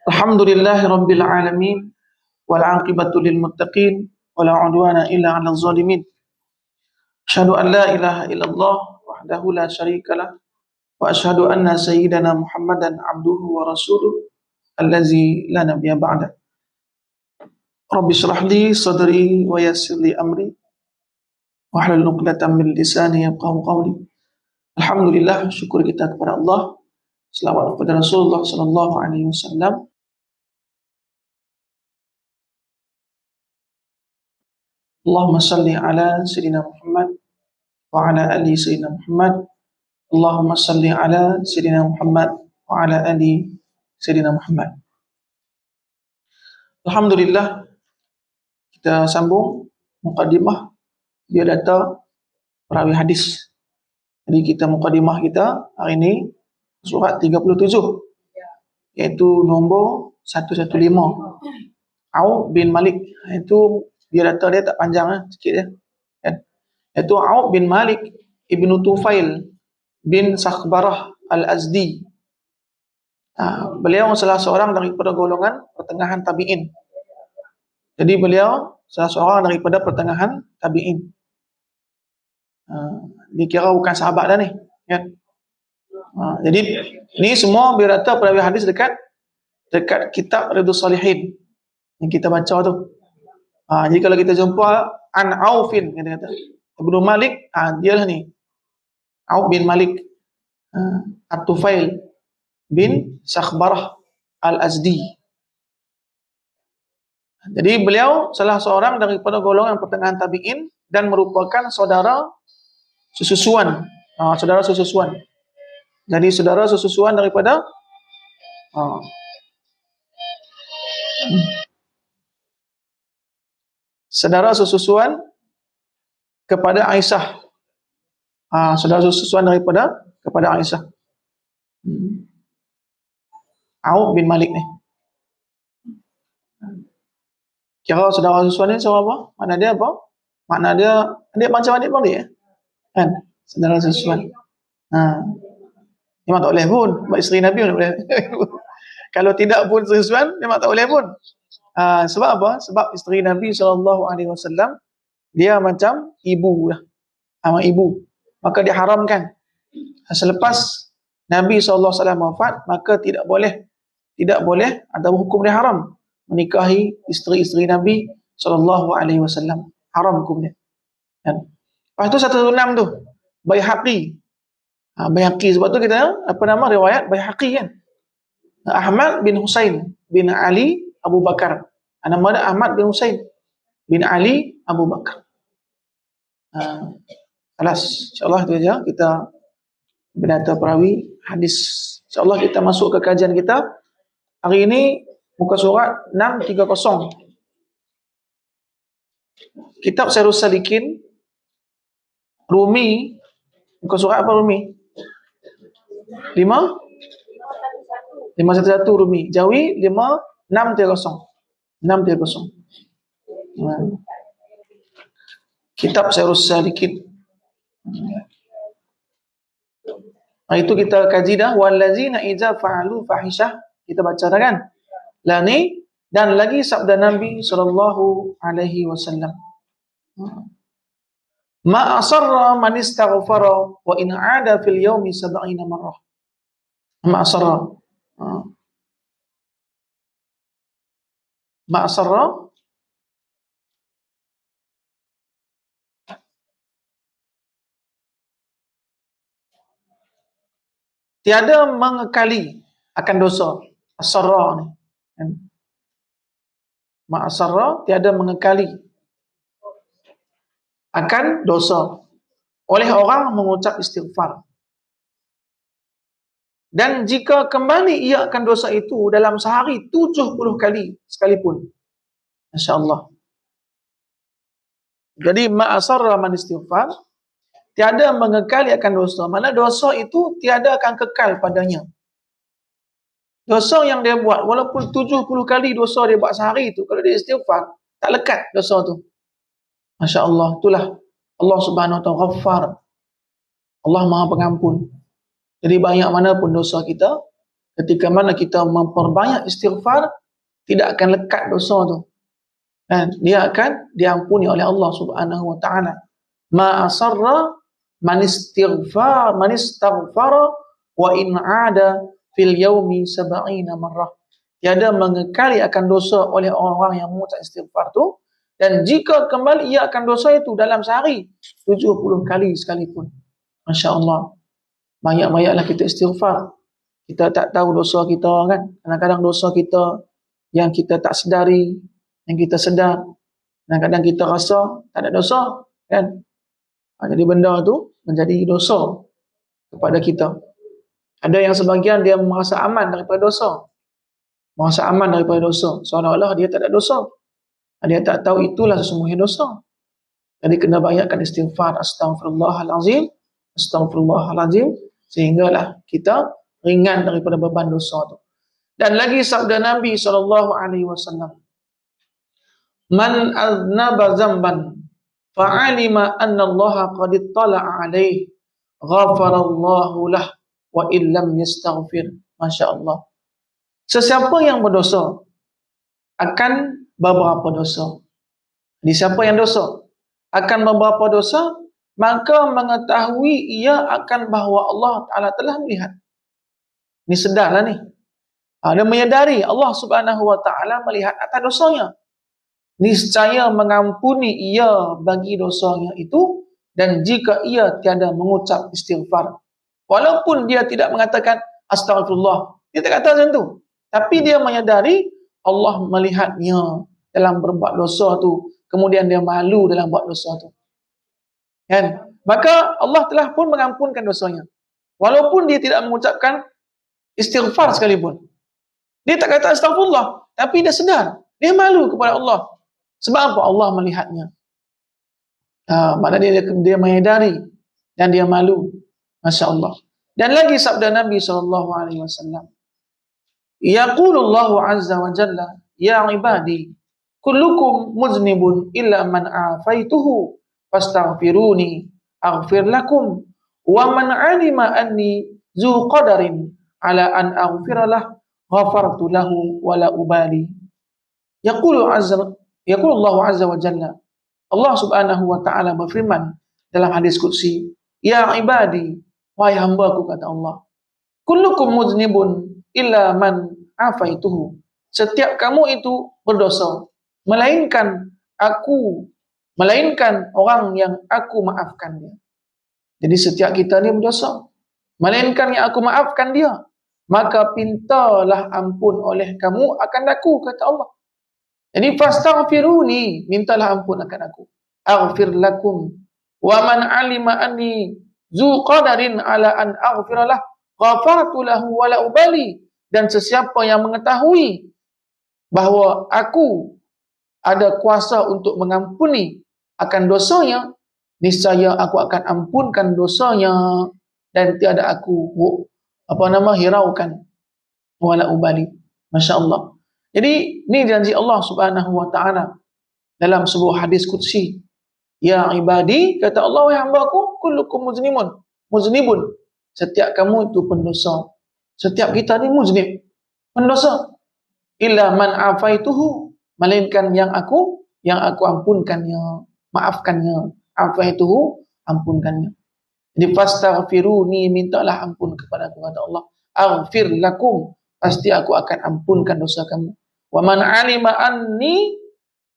Alhamdulillahi Rabbil Alamin wal aqibatu lil muttaqin wala udwana illa 'alal zalimin. Asyhadu an la ilaha illallah wahdahu la syarikalah wa asyhadu anna sayyidana Muhammadan abduhu wa rasuluh allazi la nabiyya ba'da. Rabbi shrah li sadri wa yassir li amri wahlul 'uqdatam min lisani yafqahu qawli. Alhamdulillah, syukur kita kepada Allah. Selawat kepada Rasulullah sallallahu alaihi wasallam. Allahumma salli ala Sayyidina Muhammad wa ala ali Sayyidina Muhammad. Allahumma salli ala Sayyidina Muhammad wa ala ali Sayyidina Muhammad. Alhamdulillah, kita sambung mukadimah biodata perawi hadis. Jadi mukadimah kita hari ini surat 37, iaitu nombor 115. Auf bin Malik, itu biodata dia tak panjang sikit ya. Iaitu Auf bin Malik ibnu Tufail bin Sakhbarah al-Azdi. Beliau salah seorang daripada golongan pertengahan tabi'in. Jadi beliau salah seorang daripada pertengahan tabi'in. Dikira bukan sahabat dah ni ya. Jadi ni semua biodata perawi hadis dekat kitab Riyadhus Shalihin yang kita baca tu. Jadi kalau kita jumpa an Aufin, kata Ibnu Malik, dia lah ni Auf bin Malik At-Tufail bin Sakhbarah Al-Azdi. Jadi beliau salah seorang daripada golongan pertengahan tabi'in dan merupakan saudara sesusuan. Saudara sesusuan. Jadi saudara sesusuan daripada saudara sesusuan kepada Aisyah. Saudara sesusuan kepada Aisyah. Auf bin Malik ni. Kira saudara sesusuan ni sama apa? Makna dia apa? Makna dia adik macam adik beradik ya? Kan? Saudara sesusuan. Memang tak boleh pun. Isteri Nabi pun tak boleh. Kalau tidak pun sesusuan, memang tak boleh pun. Sebab apa? Sebab isteri Nabi SAW dia macam ibu lah. Ibu. Maka diharamkan. Selepas Nabi SAW wafat, maka tidak boleh ada hukum dia haram menikahi isteri-isteri Nabi SAW. Haram hukumnya. Kan? Lepas tu 116 tu Baihaqi. Baihaqi, sebab tu kita riwayat Baihaqi kan. Ahmad bin Husain bin Ali Abu Bakar. Nama dia Ahmad bin Husain bin Ali Abu Bakar. InsyaAllah itu saja kita biodata perawi hadis. InsyaAllah kita masuk ke kajian kita. Hari ini muka surat 630. Kitab Syairus Salikin Rumi. Muka surat apa Rumi? 511 Rumi. Jawi 630. Kitab Syairus Salikin. Itu kita kaji dah. Wallazina idza fa'alu fahishah. Kita baca dah kan? Lah ni, dan lagi sabda Nabi sallallahu alaihi wasallam. Ma asarra man istaghfara wa in 'ada fil yaumi 70 marrah. Ma asarra. Ma asarra tiada mengekali akan dosa. Asarra ni. Ma asarra tiada mengekali akan dosa oleh orang mengucap istighfar. Dan jika kembali ia akan dosa itu dalam sehari 70 kali sekalipun. Masya-Allah. Jadi ma asarra man istighfar, tiada mengekali akan dosa. Mana dosa itu tiada akan kekal padanya. Dosa yang dia buat, walaupun 70 kali dosa dia buat sehari itu, kalau dia istighfar, tak lekat dosa tu. Masya Allah, itulah Allah Subhanahu Wa Taala Ghaffar. Allah Maha Pengampun. Jadi banyak mana pun dosa kita, Ketika mana kita memperbanyak istighfar, tidak akan lekat dosa tu. Dan dia akan diampuni oleh Allah Subhanahu wa taala. Ma asarra man istaghfara wa in 'ada fil yaumi 70 marrah. Tiada mengekali akan dosa oleh orang-orang yang mengucap istighfar tu, dan jika kembali ia akan dosa itu dalam sehari 70 kali sekalipun. Masya-Allah. Banyak-banyaklah kita istighfar. Kita tak tahu dosa kita kan. Kadang-kadang dosa kita yang kita tak sedari, yang kita sedar. Kadang-kadang kita rasa tak ada dosa kan. Jadi benda tu menjadi dosa kepada kita. Ada yang sebahagian dia merasa aman daripada dosa. Merasa aman daripada dosa. Seolah-olah dia tak ada dosa. Dia tak tahu itulah sesungguhnya dosa. Jadi kena banyakkan istighfar. Astaghfirullahalazim. Astaghfirullahalazim. Sehinggalah kita ringan daripada beban dosa tu. Dan lagi sabda Nabi SAW. Man aznaba zamban fa'alima anna Allah qad ittala'a alaih ghafarallahu lah wa illam yastaghfir. Masya Allah. Sesiapa yang berdosa akan beberapa dosa. Jadi siapa yang dosa akan beberapa dosa, maka mengetahui ia akan bahawa Allah Ta'ala telah melihat. Ini sedarlah ni. Dia menyadari Allah Subhanahu wa Ta'ala melihat atas dosanya. Niscaya mengampuni ia bagi dosanya itu, dan jika ia tiada mengucap istighfar. Walaupun dia tidak mengatakan astagfirullah, dia tak kata macam tu. Tapi dia menyadari Allah melihatnya dalam berbuat dosa tu, kemudian dia malu dalam buat dosa tu. Kan? Maka Allah telah pun mengampunkan dosanya. Walaupun dia tidak mengucapkan istighfar sekalipun. Dia tak kata astagfirullah, tapi dia sedar, dia malu kepada Allah. Sebab apa? Allah melihatnya. Maknanya dia menyadari dan dia malu. Masya Allah. Dan lagi sabda Nabi SAW. Yaqulullahu azza wa jalla, ya ibadi, kullukum muznibun illa man afaituhu, fastaghfiruni aghfir lakum, wa man alima anni zu qadarin ala an aghfiralah, ghafartu lahu wala ubali. Yaqulullahu azza wa jalla. Allah Subhanahu wa taala berfirman dalam hadis qudsi, ya ibadi, wahai hamba-Ku, kata Allah, kullukum muznibun illa man afaituhu. Setiap kamu itu berdosa, melainkan orang yang aku maafkan dia. Jadi setiap kita ni berdosa, melainkan yang aku maafkan dia. Maka pintalah ampun oleh kamu akan aku, kata Allah. Jadi fastaghfiruni, mintalah ampun akan aku. Aghfir lakum. Wa man alima anni zu qadarin ala an aghfiralah, ghafartu lahu wala ubali. Dan sesiapa yang mengetahui bahawa aku ada kuasa untuk mengampuni akan dosanya, niscaya aku akan ampunkan dosanya dan tiada aku hiraukan wala ubali. Masya Allah. Jadi ini janji Allah Subhanahu wa taala dalam sebuah hadis qudsi. Ya ibadi, kata Allah, wahai hamba-Ku, kullukum muznibun. Setiap kamu itu pendosa. Setiap kita ni muznib, pendosa. Illa man afaituhu, melainkan yang aku ampunkannya, maafkannya. Afaituhu, ampunkannya. Jadi fastaghfiruni, mintalah ampun kepada aku, kata Allah. Aghfir lakum, pasti aku akan ampunkan dosa kamu. Wa man alima anni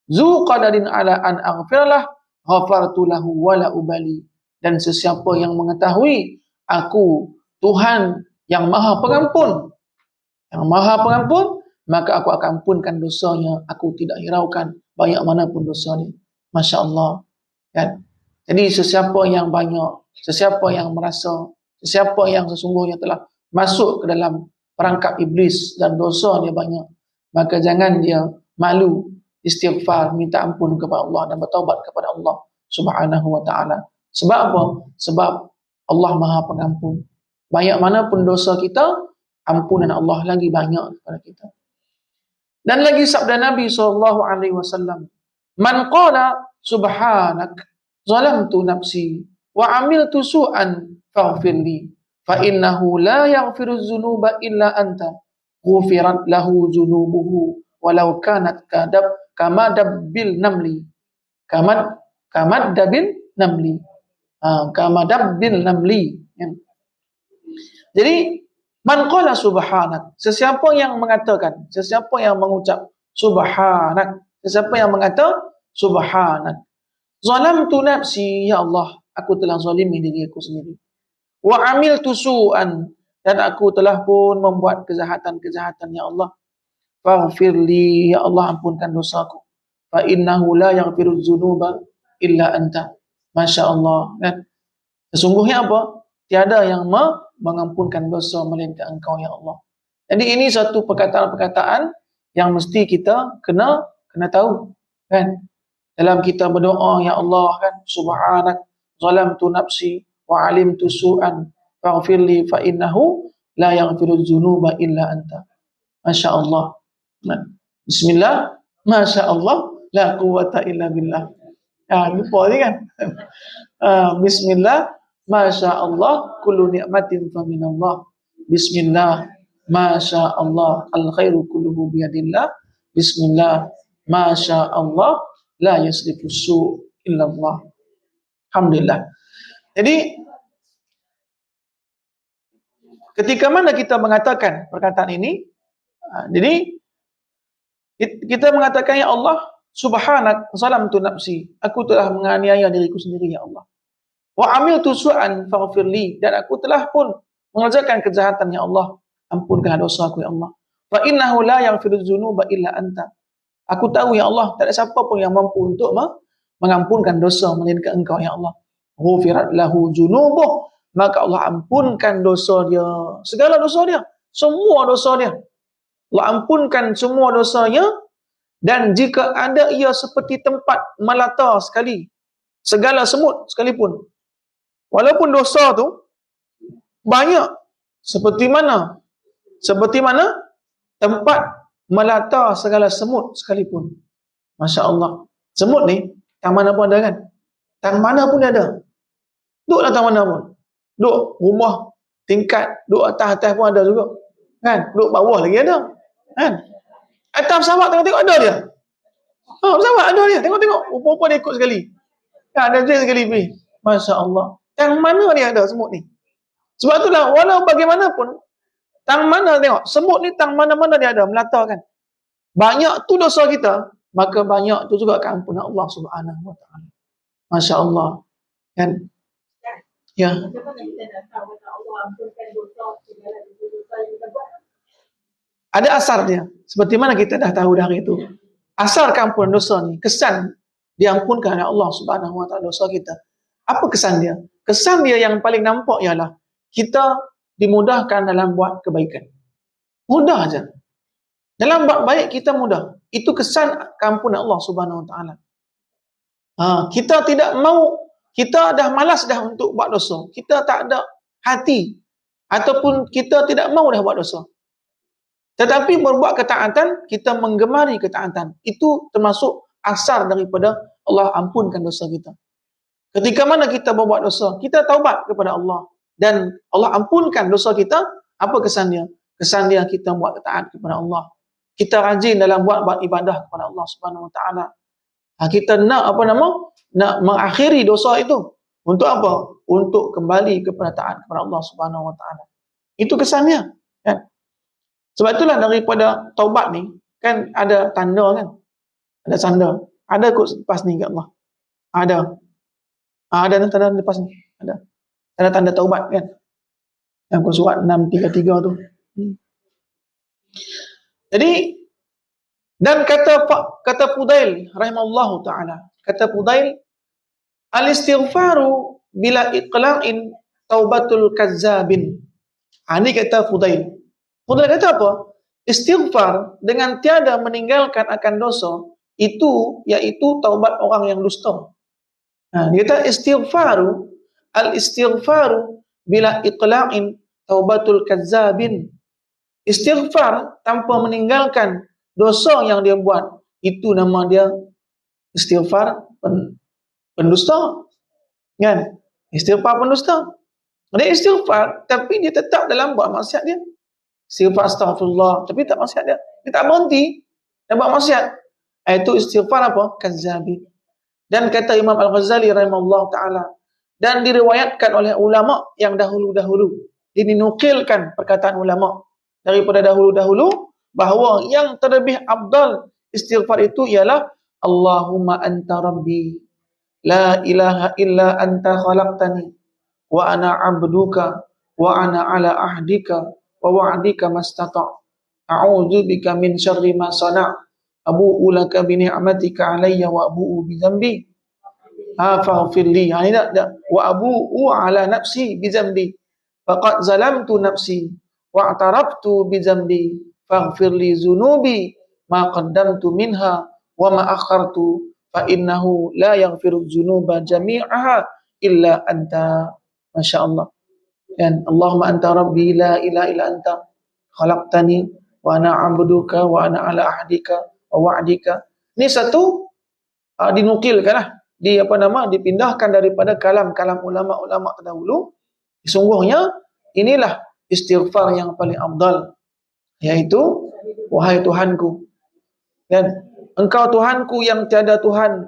zu qadarin ala an aghfiralah, ghafartu lahu wala ubali. Dan sesiapa yang mengetahui aku Tuhan yang maha pengampun, maka aku akan ampunkan dosanya, aku tidak hiraukan banyak mana pun dosanya. Masya Allah. Kan? Jadi sesiapa yang merasa, sesiapa yang sesungguhnya telah masuk ke dalam perangkap iblis dan dosa dia banyak, maka jangan dia malu istighfar, minta ampun kepada Allah dan bertaubat kepada Allah Subhanahu wa taala. Sebab apa? Sebab Allah Maha Pengampun. Banyak mana pun dosa kita, ampunan Allah lagi banyak kepada kita. Dan lagi sabda Nabi SAW, man qala subhanak zalamtu nafsi wa amiltu su'an faghfirli fa innahu la yaghfiru dzunuba illa anta ghufirat lahu dzunubuhu walau kanat kama dabbil namli kama dabil namli kama dabbil namli. Jadi man qala subhanak, sesiapa yang mengatakan, sesiapa yang mengucap subhanak, sesiapa yang mengata subhanak, zalamtu nafsi, ya Allah, aku telah zalimi diri aku sendiri. Wa amiltu su'an, dan aku telah pun membuat kejahatan-kejahatan, ya Allah. Faghfirli, ya Allah, ampunkan dosaku. Fa innahu la yaghfiru dzunuba illa anta. Masya Allah, kan? Sesungguhnya apa? Tiada yang mengampunkan dosa melainkan Engkau, ya Allah. Jadi ini satu perkataan-perkataan yang mesti kita kena tahu, kan? Dalam kita berdoa, ya Allah, kan, subhanak zalamtu nafsi wa alimtu su'an faghfirli fa innahu la yaghfiru dzunuba illa anta. Masya Allah. Bismillah, masya Allah, la quwwata illa billah. Lupa ni kan. Bismillah, masya Allah, kullu ni'matin fa minallah. Bismillah, masya Allah, al khairu kulluhu biyadillah. Bismillah, masya Allah, la yasrifu su' illallah. Alhamdulillah. Jadi ketika mana kita mengatakan perkataan ini, jadi kita mengatakan, ya Allah, subhanak zalamtu nafsi, aku telah menganiaya diriku sendiri, ya Allah. Wa amiltu su'an faghfirli, dan aku telah pun mengerjakan kejahatan, ya Allah, ampunkanlah dosaku, ya Allah. Fa innahu la yaghfiru dzunuba illa anta. Aku tahu, ya Allah, tak ada siapa pun yang mampu untuk mengampunkan dosa melainkan Engkau, ya Allah. Ghufirat lahu dzunubuh, maka Allah ampunkan dosa dia, segala dosa dia, semua dosa dia. Allah ampunkan semua dosanya, dan jika ada ia seperti tempat melata sekali, segala semut sekalipun. Walaupun dosa tu banyak, seperti mana? Seperti mana tempat melata segala semut sekalipun. Masya Allah. Semut ni, tang mana pun ada, kan? Tang mana pun ada. Duduklah tang mana pun. Duduk rumah tingkat, duduk atas-atas pun ada juga. Kan? Duduk bawah lagi ada. Kan? Atas pesawat tengok-tengok ada dia. Pesawat ada dia. Tengok-tengok. Rupa-rupa dia ikut sekali. Kan? Ada dia sekali pergi. Masya Allah. Tang mana dia ada semut ni? Sebab itulah, walau bagaimanapun, tang mana tengok. Semut ni tang mana-mana dia ada. Melata, kan? Banyak tu dosa kita, maka banyak tu juga keampunan Allah Subhanahu Wa Taala. Masya Allah. Kan? Ya. Ada asar dia. Seperti mana kita dah tahu dari itu. Asar keampunan dosa ni, kesan diampunkan oleh Allah Subhanahu Wa Taala dosa kita. Apa kesan dia? Kesan dia yang paling nampak ialah kita dimudahkan dalam buat kebaikan. Mudah aja. Dalam buat baik kita mudah. Itu kesan keampunan Allah Subhanahu Wa Taala. Kita tidak mau, kita dah malas dah untuk buat dosa. Kita tak ada hati, ataupun kita tidak mau dah buat dosa. Tetapi berbuat ketaatan, kita menggemari ketaatan. Itu termasuk asar daripada Allah ampunkan dosa kita. Ketika mana kita berbuat dosa, kita taubat kepada Allah, dan Allah ampunkan dosa kita, apa kesan dia? Kesan dia kita buat ketaat kepada Allah. Kita rajin dalam buat ibadah kepada Allah Subhanahu Wa Taala. Kita nak nak mengakhiri dosa itu. Untuk apa? Untuk kembali kepada taat kepada Allah Subhanahu Wa Taala. Itu kesannya, kan? Sebab itulah daripada taubat ni, kan ada tanda, kan? Ada tanda. Ada kot lepas ni, kat Allah. Ada. Ada tanda lepas ni. Ada. Ada tanda taubat, kan? Yang surat 633 tu. Jadi, dan kata Fudail rahimahullahu ta'ala, kata Fudail, al-istighfaru bila iqla'in taubatul kazzabin. Ini kata Fudail. Fudail kata apa? Istighfar dengan tiada meninggalkan akan dosa, itu iaitu taubat orang yang dusta. Dia kata al-istighfaru bila iqla'in taubatul kazzabin. Istighfar tanpa meninggalkan dosa yang dia buat, itu nama dia istighfar pendusta. Kan? Istighfar pendusta. Dia istighfar, tapi dia tetap dalam buat maksiat dia. Istighfar astaghfirullah, tapi tak maksiat dia. Dia tak berhenti dan buat maksiat. Itu istighfar apa? Kazzabi. Dan kata Imam Al-Ghazali rahimahullah ta'ala, dan diriwayatkan oleh ulama yang dahulu-dahulu, dinukilkan perkataan ulama daripada dahulu-dahulu, bahawa yang terlebih afdal istighfar itu ialah Allahumma anta rabbi la ilaha illa anta khalaqtani wa ana abduka wa ana ala ahdika wa wa'dika mastata' a'udzu bika min syarri ma sana' abu'u laka bi ni'matika alayya wa abu'u bi dzambi faghfirli. Ini tak wa abu'u ala nafsi bi dzambi faqad zalamtu nafsi wa i'taraftu bi dzambi faghfirli dzunubi ma qaddamtu minha wa ma akhartu fa innahu la yaghfiru dzunuba jami'aha illa anta. Masya Allah. Dan Allahumma anta rabbi la ilaha illa anta khalaqtani wa ana 'abduka wa ana ala ahdika wa wa'dika. Ini satu dinukilkanlah, dipindahkan daripada kalam-kalam ulama-ulama terdahulu. Sesungguhnya inilah istighfar yang paling afdal, yaitu wahai Tuhanku, dan Engkau Tuhanku yang tiada Tuhan,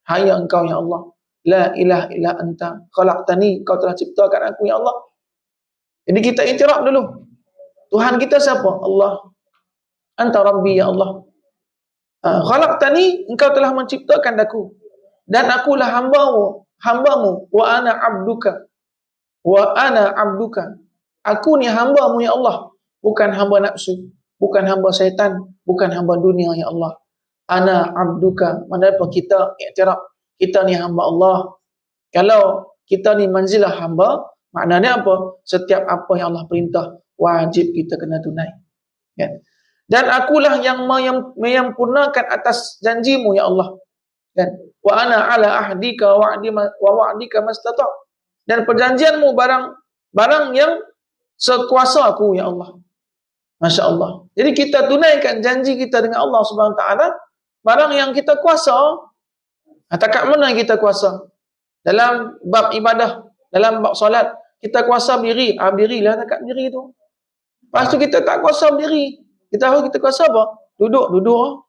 hanya Engkau ya Allah. La ilaha illa anta khalaqtani, Kau telah ciptakan aku ya Allah. Jadi kita iktiraf dulu, Tuhan kita siapa? Allah. Anta rabbi ya Allah. Khalaqtani, Engkau telah menciptakan aku, dan akulah hambamu. Wa ana abduka, wa ana abduka. Aku ni hambamu ya Allah, bukan hamba nafsu, bukan hamba syaitan, bukan hamba dunia ya Allah. Ana abduka. Mana apa kita iktiraf kita ni hamba Allah. Kalau kita ni manzilah hamba, maknanya apa? Setiap apa yang Allah perintah, wajib kita kena tunai. Ya. Dan akulah yang menyempurnakan atas janjimu ya Allah. Dan wa ana ala ahdika wa wa'dika mastata'. Dan perjanjianmu barang yang sekuasa aku ya Allah. Masya Allah. Jadi kita tunaikan janji kita dengan Allah Subhanahu Wa Taala, barang yang kita kuasa. Takat mana kita kuasa? Dalam bab ibadah, dalam bab solat, kita kuasa berdiri. Berdirilah takat berdiri tu. Lepas tu kita tak kuasa berdiri. Kita tahu kita kuasa apa? Duduk.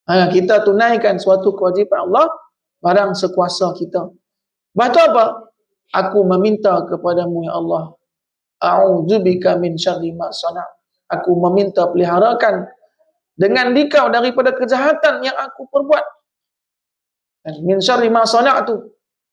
Kita tunaikan suatu kewajipan Allah, barang sekuasa kita. Lepas tu apa? Aku meminta kepadamu ya Allah. A'udzubika min syarri ma sana'. Aku meminta peliharakan dengan dikau daripada kejahatan yang aku perbuat. Dan min syarri ma sana'tu,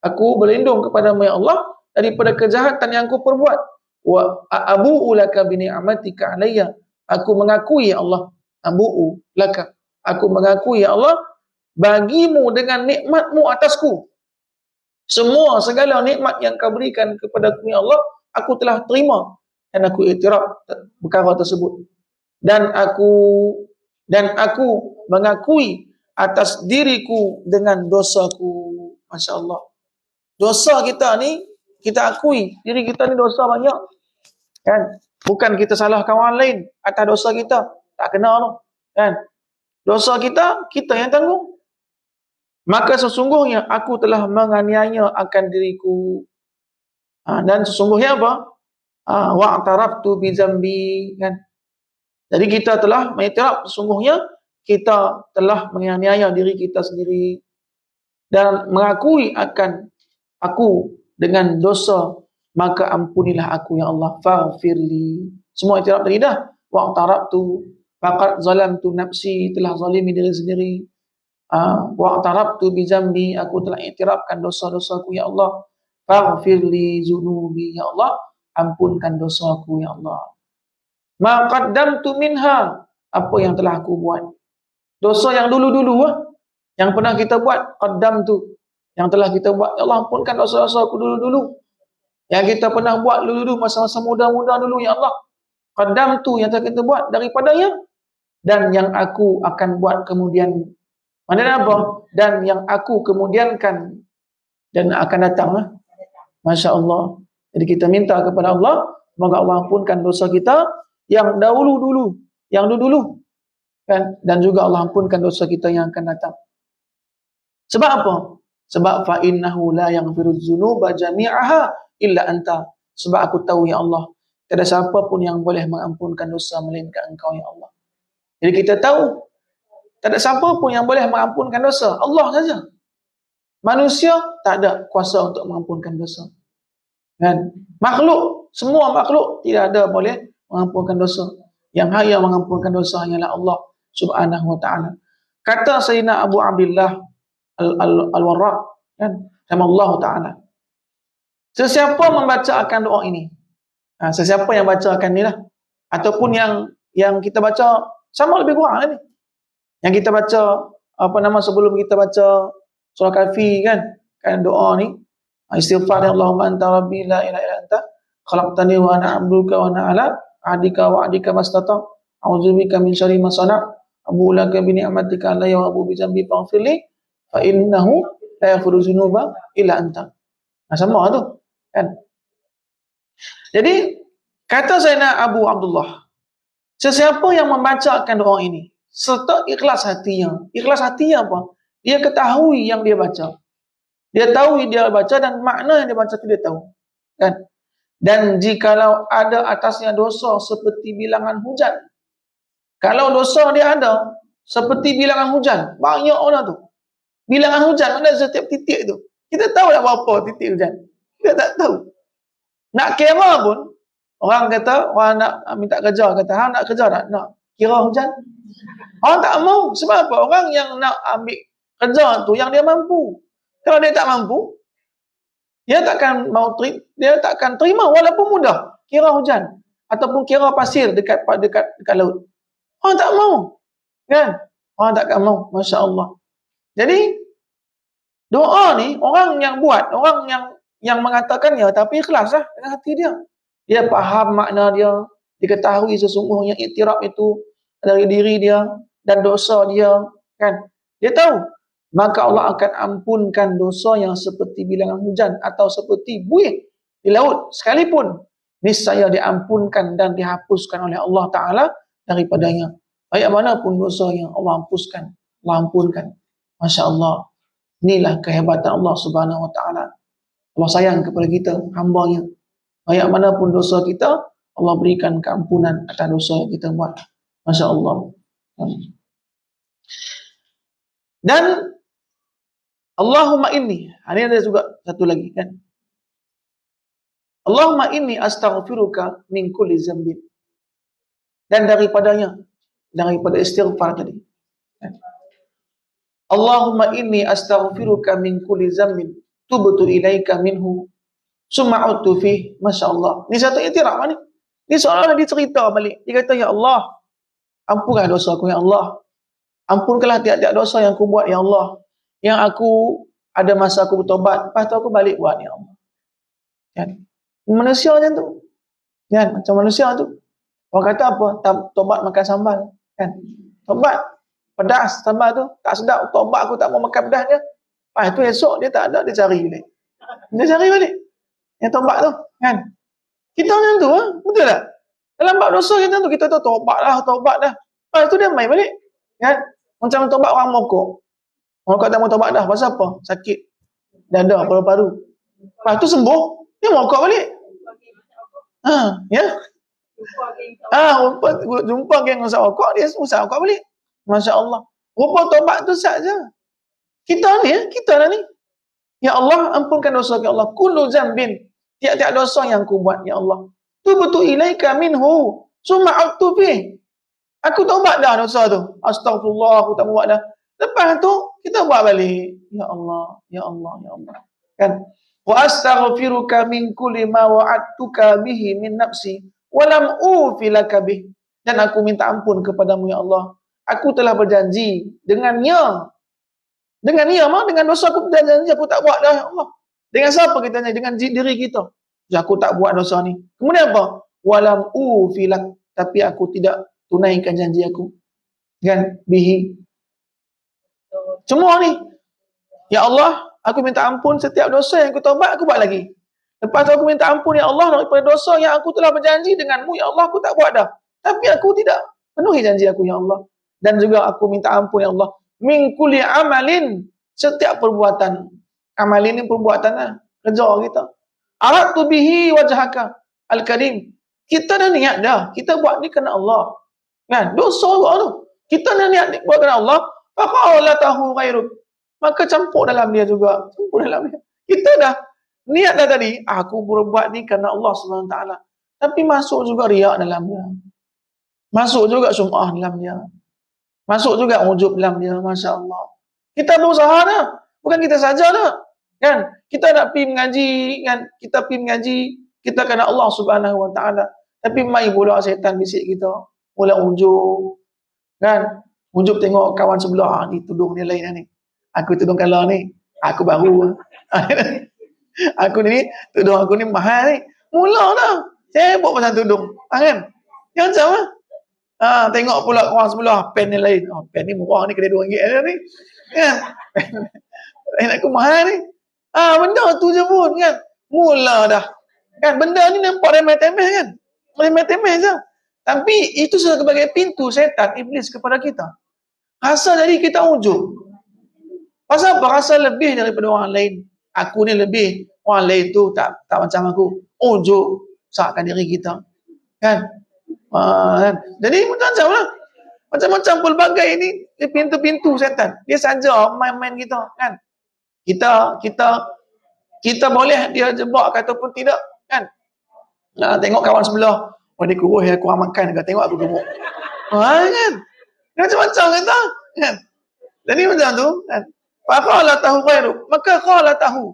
aku berlindung kepadamu ya Allah daripada kejahatan yang aku perbuat. Wa abu'u laka bi ni'matika alayya, aku mengakui ya Allah, abu'u laka, aku mengakui ya Allah bagimu dengan nikmatmu atasku. Semua segala nikmat yang kau berikan kepadaku ya Allah, aku telah terima dan aku iktiraf perkara tersebut. Dan aku mengakui atas diriku dengan dosaku. Masya Allah. Dosa kita ni, kita akui diri kita ni dosa banyak. Kan? Bukan kita salah kawan lain atas dosa kita. Tak kena tu. Kan? Dosa kita yang tanggung. Maka sesungguhnya aku telah menganiaya akan diriku. Dan sesungguhnya apa? Wa'taraftu bi dzambi. Kan? Jadi kita telah mengiktiraf sesungguhnya kita telah menganiaya diri kita sendiri dan mengakui akan aku dengan dosa, maka ampunilah aku ya Allah. Faghfirli. Semua iktiraf tadi dah. Wa'taraftu faqad zalamtu nafsi, telah zalimi diri sendiri. Wa'taraftu bi dzambi, aku telah iktirafkan dosa-dosaku ya Allah. Faghfirli dzunubi, ya Allah, ampunkan dosaku ya Allah. Ma qaddamtu minha, apa yang telah aku buat. Dosa yang dulu-dulu yang pernah kita buat, qaddamtu, yang telah kita buat. Ya Allah, ampunkan dosa-dosa aku dulu-dulu. Yang kita pernah buat dulu-dulu masa-masa muda-muda dulu ya Allah. Qaddamtu, yang telah kita buat daripadanya, dan yang aku akan buat kemudian. Maknanya apa? Dan yang aku kemudiankan dan akan datang. Masya Allah. Jadi kita minta kepada Allah, semoga Allah ampunkan dosa kita yang dahulu-dulu, yang dulu-dulu. Kan? Dan juga Allah ampunkan dosa kita yang akan datang. Sebab apa? Sebab fa innahu la yaghfiru dzunuba jami'aha illa anta. sebab aku tahu ya Allah, tiada siapa pun yang boleh mengampunkan dosa melainkan Engkau ya Allah. Jadi kita tahu tak ada siapa pun yang boleh mengampunkan dosa, Allah saja. Manusia tak ada kuasa untuk mengampunkan dosa. Kan? Makhluk, semua makhluk tidak ada boleh mengampunkan dosa. Yang hanya mengampunkan dosa hanyalah Allah Subhanahu wa taala. Kata Sayyidina Abu Abdullah Al-Warraq, kan? Nama Allah taala. Sesiapa membacakan doa ini, sesiapa yang bacakan ni lah, ataupun yang kita baca sama lebih kurang lah ni. Yang kita baca sebelum kita baca surah Kahfi kan doa ni, istighfar ya Allahumma anta rabbi la ilaha illa anta khalaqtani wa ana 'abduka wa ana 'ala ahdika wa ahdika mastata a'udzubika min syarri ma sana' abu laka bi ni'matika alayya wa abu bi dzambi faghfirli fa innahu la yaghfiru dzunuba illa anta. Sama tu kan. Jadi kata Sayyidina Abu Abdullah, sesiapa yang membacakan doa ini serta ikhlas hatinya. Ikhlas hatinya apa? Dia ketahui yang dia baca. Dia tahu yang dia baca dan makna yang dia baca itu dia tahu. Kan? Dan jikalau ada atasnya dosa seperti bilangan hujan. Kalau dosa dia ada seperti bilangan hujan, banyak orang tu. Bilangan hujan ada setiap titik tu. Kita tahu tak berapa titik hujan. Kita tak tahu. Nak kira pun, orang kata, orang nak minta kerja, kata, hang nak kerja tak? Nak kira hujan? Orang tak mau. Sebab apa? Orang yang nak ambil kerja tu yang dia mampu. Kalau dia tak mampu, dia takkan terima walaupun mudah kira hujan ataupun kira pasir dekat laut. Orang tak mau. Kan? Orang takkan mau. Masya-Allah. Jadi doa ni orang yang buat, orang yang mengatakannya tapi ikhlaslah dengan hati dia. Dia faham makna dia, diketahui sesungguhnya iktiraf itu dari diri dia dan dosa dia, kan? Dia tahu, maka Allah akan ampunkan dosa yang seperti bilangan hujan atau seperti buih di laut sekalipun, niscaya diampunkan dan dihapuskan oleh Allah Taala daripadanya. Baik manapun dosa yang Allah hapuskan, Allah ampunkan. Masya-Allah. Inilah kehebatan Allah Subhanahu wa taala. Allah sayang kepada kita, hamba-Nya. Baik manapun dosa kita, Allah berikan keampunan atas dosa yang kita buat. Masya-Allah. Dan Allahumma inni, ini ada juga satu lagi kan. Allahumma inni astaghfiruka min kulli dzambin. Dan daripada istighfar tadi. Allahumma inni astaghfiruka min kulli dzambin tubtu ilaika minhu summa udtu fi. Masya-Allah. Ini satu iktiraf ni. Ini seolah-olah dia cerita balik. Dia kata, ya Allah, ampunkan dosa aku ya Allah. Ampunkanlah tiap-tiap dosa yang aku buat ya Allah. Yang aku ada masa aku bertobat, lepas tu aku balik buat ya Allah. Kan? Manusia macam tu. Kan? Macam manusia tu. Orang kata apa? Tobat makan sambal. Kan? Tobat pedas sambal tu tak sedap. Tobat aku tak mau makan pedas dia. Lepas tu esok dia tak ada, dia cari balik. Dia cari balik. Yang tobat tu. Kan? Kita macam tu. Betul tak? Dalam bab dosa kita tu, kita tu tobat dah. Lepas tu dia main balik. Kan? Macam tobat orang mokok. Orang kata mau tobat dah. Pasal apa? Sakit dada, paru-paru. Lepas tu sembuh, dia mokok balik. Ya? Jumpa geng usah rokok, dia usah rokok balik. Masya-Allah. Rupa tobat tu saja. Kita lah ni. Ya Allah, ampunkan dosa ya Allah. Kullu zambin. Tiap-tiap dosa yang aku buat ya Allah. Tubtu ilaika minhu summa a'tu fi. Aku taubat dah dosa tu. Astagfirullah, aku tak buat dah. Lepas tu kita buat balik. Ya Allah, ya Allah, ya Allah. Kan? Wa astaghfiruka min kulli ma wa'adtuka bihi min nafsi wa lam ufilaka bih. Dan aku minta ampun kepadamu ya Allah. Aku telah berjanji dengannya. Dengan dosa aku berjanji aku tak buat dah ya Allah. Dengan siapa kita janji? Dengan diri kita. Ya, aku tak buat dosa ni. Kemudian apa? Walam ufilak. Tapi aku tidak tunaikan janji aku. Kan? Bihi. Semua ni. Ya Allah, aku minta ampun setiap dosa yang aku taubat, aku buat lagi. Lepas tu aku minta ampun ya Allah daripada dosa yang aku telah berjanji denganmu. Ya Allah, aku tak buat dah. Tapi aku tidak penuhi janji aku ya Allah. Dan juga aku minta ampun ya Allah. Min kulli amalin. Setiap perbuatan. Amal ini perbuatan lah. Kerja kita. Aradtu bihi wajhaka al-karim. Kita dah niat dah. Kita buat ni kerana Allah. Kan? Dosa buat tu. Kita dah niat buat kerana Allah. Faqalatahu ghairuk. Maka campur dalam dia juga. Campur dalam dia. Kita dah niat dah tadi. Aku berbuat ni kerana Allah SWT. Tapi masuk juga riak dalam dia. Masuk juga sum'ah dalam dia. Masuk juga ujub dalam dia. Masya Allah. Kita berusaha dah. Bukan kita saja dah. Kan? Kita nak pergi mengaji. Kan? Kita pergi mengaji. Kita kerana Allah SWT. Tapi mai pula setan bisik kita. Mula ujub. Kan? Ujub tengok kawan sebelah. Ni tudung dia lain ni. Aku tudung kalah ni. Aku baru. Aku ni, tudung aku ni mahal ni. Mula dah. Sibuk pasal tudung. Kan? Yang macam lah. Tengok pula orang sebelah. Pen ni lain. Pen ni murah ni. Kedai RM2 ni. Kan? Pen aku mahal ni. Benda tu je pun. Kan? Mula dah. Kan? Benda ni nampak remeh-temeh kan? Remeh-temeh je. Tapi itu sebagai pintu syaitan, iblis kepada kita. Rasa jadi kita ujub. Pasal apa? Rasa lebih daripada orang lain. Aku ni lebih. Orang lain tu tak macam aku. Ujub. Sakkan diri kita. Kan? Kan? Jadi macam-macam lah. Macam-macam pelbagai ni. Dia pintu-pintu syaitan. Dia saja main-main kita. Kan? Kita boleh dia jebak ataupun tidak. Kan? Tengok kawan sebelah. Oh dia kurus, dia kurang makan. Dia tengok aku gemuk. Kan? Macam-macam kata. Kan? Jadi macam tu. Kan? Faqalatahu ghairu. Maka qalatahu.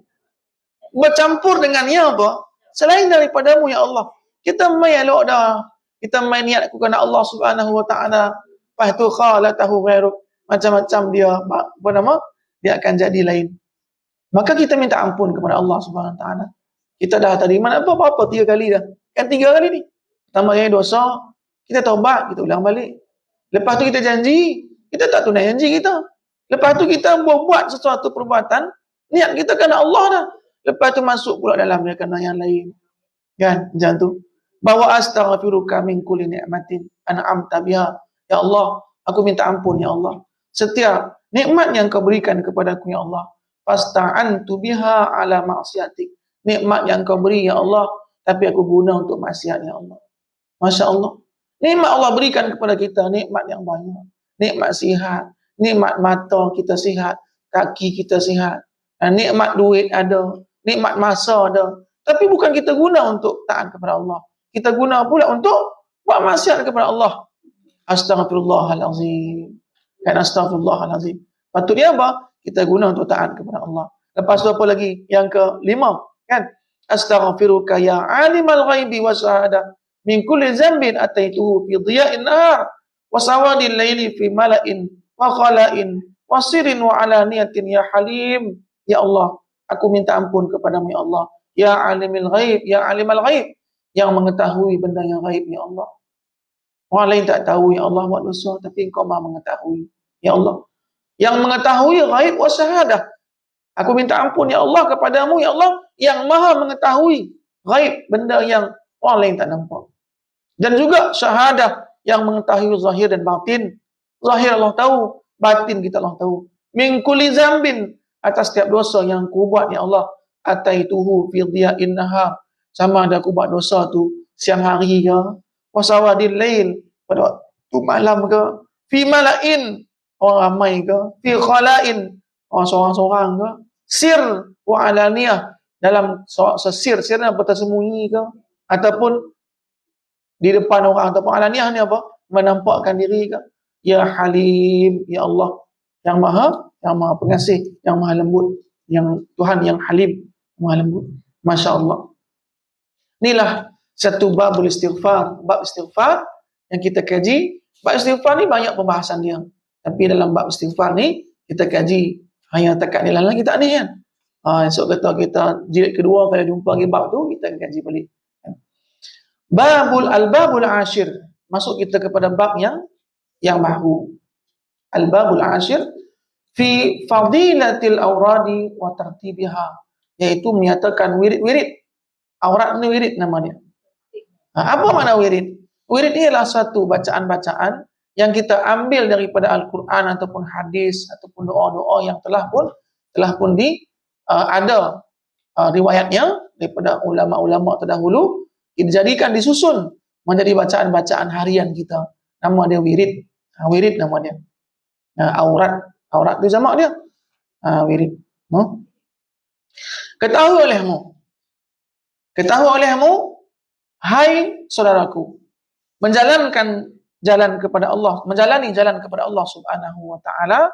Bercampur dengan ya apa? Selain daripadamu ya Allah. Kita main elok dah. Kita main niat aku kerana Allah SWT. Lepas tu qalatahu ghairu. Macam-macam dia. Apa nama? Dia akan jadi lain. Maka kita minta ampun kepada Allah SWT. Kita dah tadi. Mana apa-apa 3 kali dah. Kan 3 kali ni. Pertama kali dosa. Kita taubat. Kita ulang balik. Lepas tu kita janji. Kita tak tunai janji kita. Lepas tu kita buat sesuatu perbuatan. Niat kita kerana Allah dah. Lepas tu masuk pula dalam dia kerana yang lain. Kan? Macam tu. Bawa astaghfiruka min kulli ni'matin an'amta biha. Ya Allah. Aku minta ampun ya Allah. Setiap nikmat yang kau berikan kepadaku ya Allah. Fasta'antu biha ala maksiatik. Nikmat yang kau beri ya Allah. Tapi aku guna untuk maksiat ya Allah. Masya Allah. Nikmat Allah berikan kepada kita. Nikmat yang banyak. Nikmat sihat. Nikmat mata kita sihat. Kaki kita sihat. Nikmat duit ada. Nikmat masa ada. Tapi bukan kita guna untuk taat kepada Allah. Kita guna pula untuk buat maksiat kepada Allah. Astaghfirullahalazim. Kan astaghfirullahalazim. Patutnya apa? Kita guna untuk taat kepada Allah. Lepas tu apa lagi? Yang ke-5. Kan? Astaghfiruka ya alimal ghaibi wa syahadah. Min kulli zambin ataituhu fi dhiya'in nahar. Wa sawadil layli fi mala'in. Wa khala'in. Wa sirin wa alaniyatin ya halim. Ya Allah. Aku minta ampun kepadamu ya Allah. Ya alimil ghaib. Ya alimal ghaib. Yang mengetahui benda yang ghaib ya Allah. Orang lain tak tahu ya Allah buat dosa. Tapi engkau maha mengetahui. Ya Allah. Yang mengetahui ghaib wa syahadah. Aku minta ampun ya Allah kepadamu ya Allah. Yang maha mengetahui ghaib. Benda yang orang lain tak nampak. Dan juga syahadah. Yang mengetahui zahir dan batin. Zahir Allah tahu. Batin kita Allah tahu. Min kulli zambin. Atas setiap dosa yang ku buat ya Allah. Ataituhu fi dhiya'in nahar. Sama ada aku buat dosa tu siang hari ke. Wasawadil lail. Pada waktu malam ke. Fi mala'in. Orang ramai ke. Fi khala'in. Orang seorang-seorang ke. Sir wa alaniyah. Dalam sesir. Sirnya apa? Tersembunyi ke. Ataupun di depan orang. Ataupun alaniyah ni apa? Menampakkan diri ke. Ya Halim. Ya Allah. Yang maha pengasih. Yang maha lembut. Yang Tuhan yang Halim. Maha lembut. Masya Allah. Inilah satu babul istighfar. Bab istighfar yang kita kaji. Bab istighfar ni banyak pembahasan dia. Tapi dalam bab istighfar ni, kita kaji hanya tekat nilai lagi tak ni kan. Esok kata kita jilid kedua kalau jumpa lagi bab tu, kita akan kaji balik. Al-babul ashir. Masuk kita kepada bab yang baru. Al-babul ashir fi fadilatil awradi wa tartibiha. Iaitu menyatakan wirid-wirid. Aurat ni wirid nama dia. Apa makna wirid? Wirid ni adalah satu bacaan-bacaan yang kita ambil daripada Al-Quran ataupun hadis ataupun doa-doa yang telah pun ada riwayatnya daripada ulama-ulama terdahulu, dijadikan disusun menjadi bacaan-bacaan harian kita. Nama dia wirid. Wirid nama dia. Aurat tu jamak dia. Wirid. Ketahui olehmu, hai saudaraku, menjalani jalan kepada Allah Subhanahu wa taala,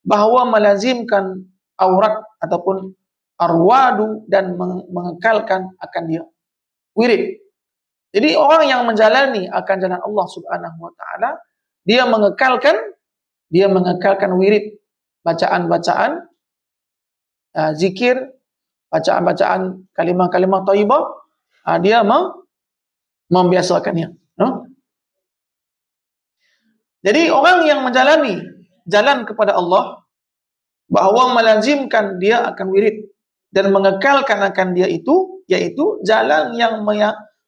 bahawa melazimkan aurat ataupun arwadu dan mengekalkan akan dia. Wirid. Jadi orang yang menjalani akan jalan Allah Subhanahu wa taala, dia mengekalkan wirid, bacaan-bacaan zikir, bacaan-bacaan kalimah-kalimah thayyibah, dia membiasakannya. Jadi orang yang menjalani jalan kepada Allah, bahawa melazimkan dia akan wirid dan mengekalkan akan dia itu, yaitu jalan yang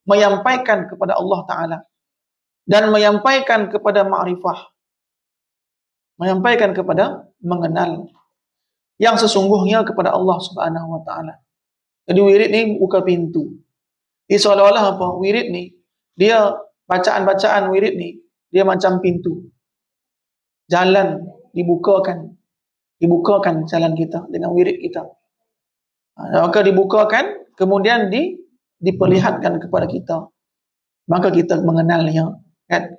menyampaikan kepada Allah Ta'ala dan menyampaikan kepada ma'rifah, menyampaikan kepada mengenal yang sesungguhnya kepada Allah Subhanahu wa taala. Jadi wirid ni buka pintu. Dia seolah-olah apa? Wirid ni, dia bacaan-bacaan wirid ni, dia macam pintu. Jalan dibukakan jalan kita dengan wirid kita. Maka dibukakan, kemudian diperlihatkan kepada kita. Maka kita mengenalnya, kan?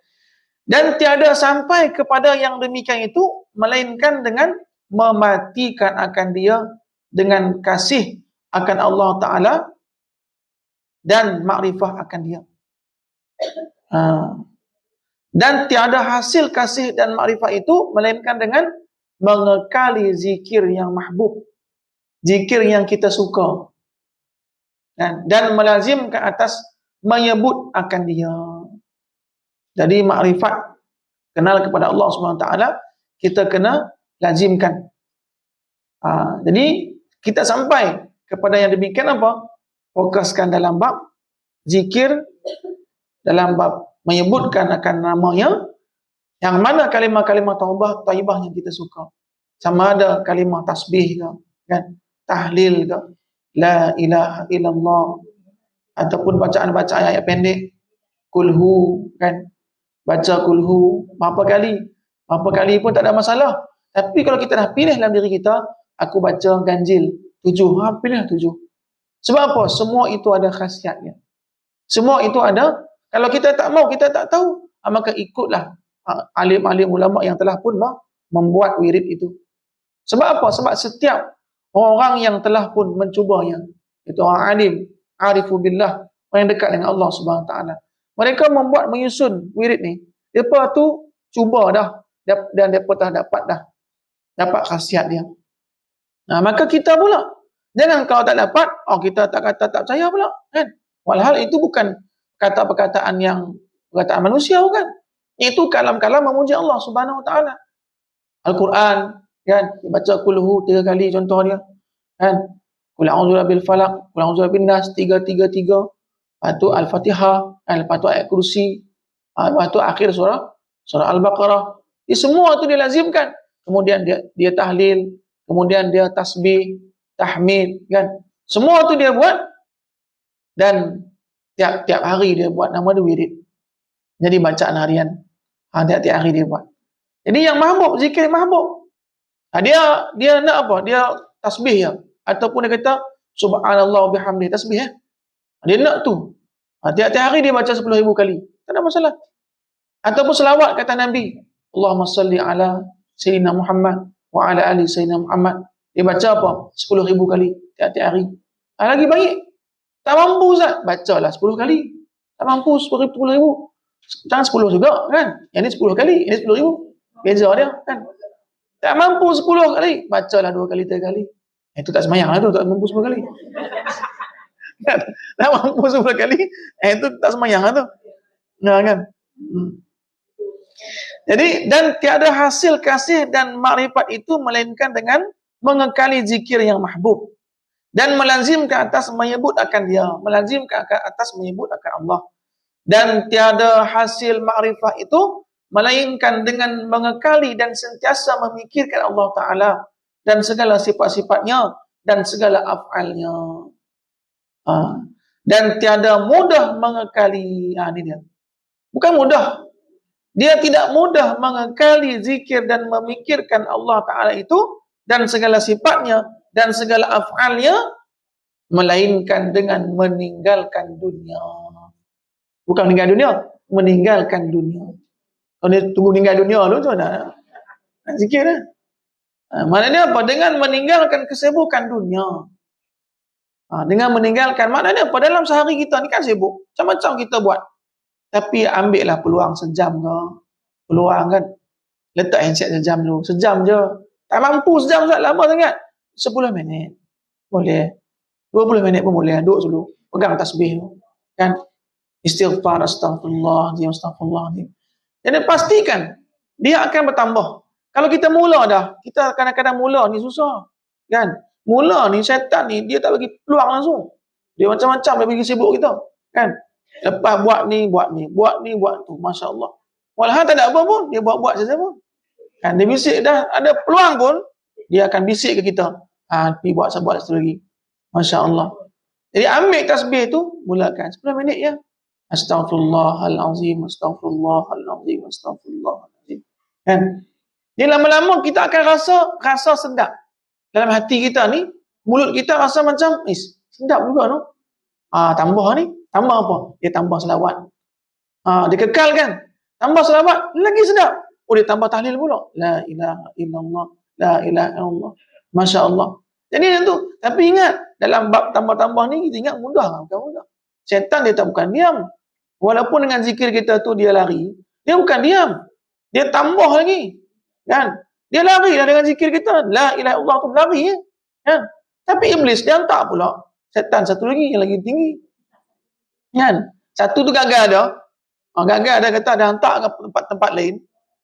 Dan tiada sampai kepada yang demikian itu melainkan dengan mematikan akan dia dengan kasih akan Allah Ta'ala dan makrifah akan dia. Dan tiada hasil kasih dan makrifah itu melainkan dengan mengekali zikir yang mahbub, zikir yang kita suka, dan melazimkan atas menyebut akan dia. Jadi makrifat, kenal kepada Allah SWT, kita kena lazimkan. Jadi kita sampai kepada yang demikian apa? Fokuskan dalam bab zikir, dalam bab menyebutkan akan namanya, yang mana kalimah-kalimah thayyibah yang kita suka. Sama ada kalimah tasbih ke, kan? Tahlil ke, la ilaha illallah, ataupun bacaan-bacaan ayat pendek, kulhu, kan? Baca kulhu berapa kali pun tak ada masalah. Tapi kalau kita dah pilih dalam diri kita, aku baca ganjil 7, pilih 7. Sebab apa? Semua itu ada khasiatnya. Semua itu ada. Kalau kita tak mau, kita tak tahu, maka ikutlah alim-alim ulama yang telah pun membuat wirid itu. Sebab apa? Sebab setiap orang yang telah pun mencubanya, itu orang alim, arifu billah, orang yang dekat dengan Allah Subhanahu Wa Taala, mereka menyusun wirid ni. Depa tu cuba dah, dan depa dah dapat khasiat dia. Maka kita pula, jangan kalau tak dapat, kita tak percaya pula, kan? Walhal itu bukan perkataan yang perkataan manusia, bukan. Itu kalam-kalam memuji Allah Subhanahu Wa Taala. Al-Quran, kan? Baca kulhu 3 kali contoh dia, kan? Qul a'udzu birabbil falaq, qul a'udzu birabbin nas 3. Lepas tu Al-Fatihah, lepas tu ayat kursi, lepas tu akhir surah Al-Baqarah. Semua tu dia lazimkan. Kemudian dia tahlil, kemudian dia tasbih, tahmid, kan? Semua tu dia buat, dan tiap hari dia buat, nama dia wirid. Jadi bacaan harian. Tiap-tiap hari dia buat. Jadi yang mahbub, zikir mahbub. Dia nak apa? Dia tasbih ya. Ataupun dia kata subhanallah bihamdi, tasbih ya. Dia nak tu. Tiap-tiap hari dia baca 10,000 kali. Tak ada masalah. Ataupun selawat kata Nabi, Allahumma salli ala Sayyidina Muhammad wa ala ali Sayyidina Muhammad. Dia baca apa? 10,000 kali tiap-tiap hari. Lagi baik. Tak mampu Ustaz, bacalah 10 kali. Tak mampu 10,000. Jangan 10 juga, kan? Yang ni 10 kali, ini 10,000. Beza dia, kan? Tak mampu 10 kali, bacalah 2 kali, 3 kali. Itu tak semayang lah tu, tak mampu 10 kali. Tak mampu 10 kali, itu tak semayang lah tu. Kan? Jadi, dan tiada hasil kasih dan makrifat itu melainkan dengan mengekali zikir yang mahbub dan melazimkan atas menyebut akan dia, melazimkan atas menyebut akan Allah. Dan tiada hasil makrifat itu melainkan dengan mengekali dan sentiasa memikirkan Allah Ta'ala dan segala sifat-sifatnya dan segala af'alnya. Ah, dan tiada mudah mengekali. Ini dia. Bukan mudah. Dia tidak mudah mengekali zikir dan memikirkan Allah Ta'ala itu dan segala sifatnya dan segala af'alnya, melainkan dengan meninggalkan dunia. Bukan meninggal dunia, meninggalkan dunia. Kalau dia tunggu meninggal dunia dulu tu nak zikir dah. Maknanya apa? Dengan meninggalkan kesibukan dunia. Dengan meninggalkan, maknanya apa? Dalam sehari kita ni kan sibuk. Macam-macam kita buat. Tapi ambillah peluang sejam ke. Peluang kan. Letak handset sejam dulu. Sejam je. Tak mampu sejam sangat lama sangat. 10 minit. Boleh. 20 minit pun boleh. Duduk dulu. Pegang tasbih tu. Kan. Istighfar, astagfirullah, astagfirullah. Jadi pastikan dia akan bertambah. Kalau kita mula dah, kita kadang-kadang mula ni susah. Kan? Mula ni syaitan ni dia tak bagi peluang langsung. Dia macam-macam dia bagi sibuk kita. Kan? Lepas buat ni, buat ni, buat ni, buat tu. Masya Allah. Walaupun tak ada apa pun, dia buat-buat saja pun. Kan? Dia bisik dah, ada peluang pun, dia akan bisik ke kita. Pergi buat satu lagi. Masya Allah. Jadi ambil tasbih tu, mulakan. 10 minit ya. Astaghfirullahalazim, astaghfirullahalazim, astaghfirullahalazim. Kan? Jadi lama-lama kita akan rasa sedap. Dalam hati kita ni, mulut kita rasa macam, sedap juga tu. Tambah ni, tambah apa? Dia tambah selawat. Dia kekalkan. Tambah selawat, lagi sedap. Dia tambah tahlil pula. La ilaha illallah, la ilaha illallah. Masya Allah. Jadi tu, tapi ingat, dalam bab tambah-tambah ni, kita ingat mudah. Bukan mudah. Syaitan dia tak bukan diam. Walaupun dengan zikir kita tu dia lari, dia bukan diam. Dia tambah lagi. Kan? Dia lari lah dengan zikir kita. La ilaha illallah tu lari. Kan? Tapi iblis dia hantar pula syaitan satu lagi yang lagi tinggi. Kan? Satu tu gagal dah. Gagal dah kata dia hantar ke tempat-tempat lain.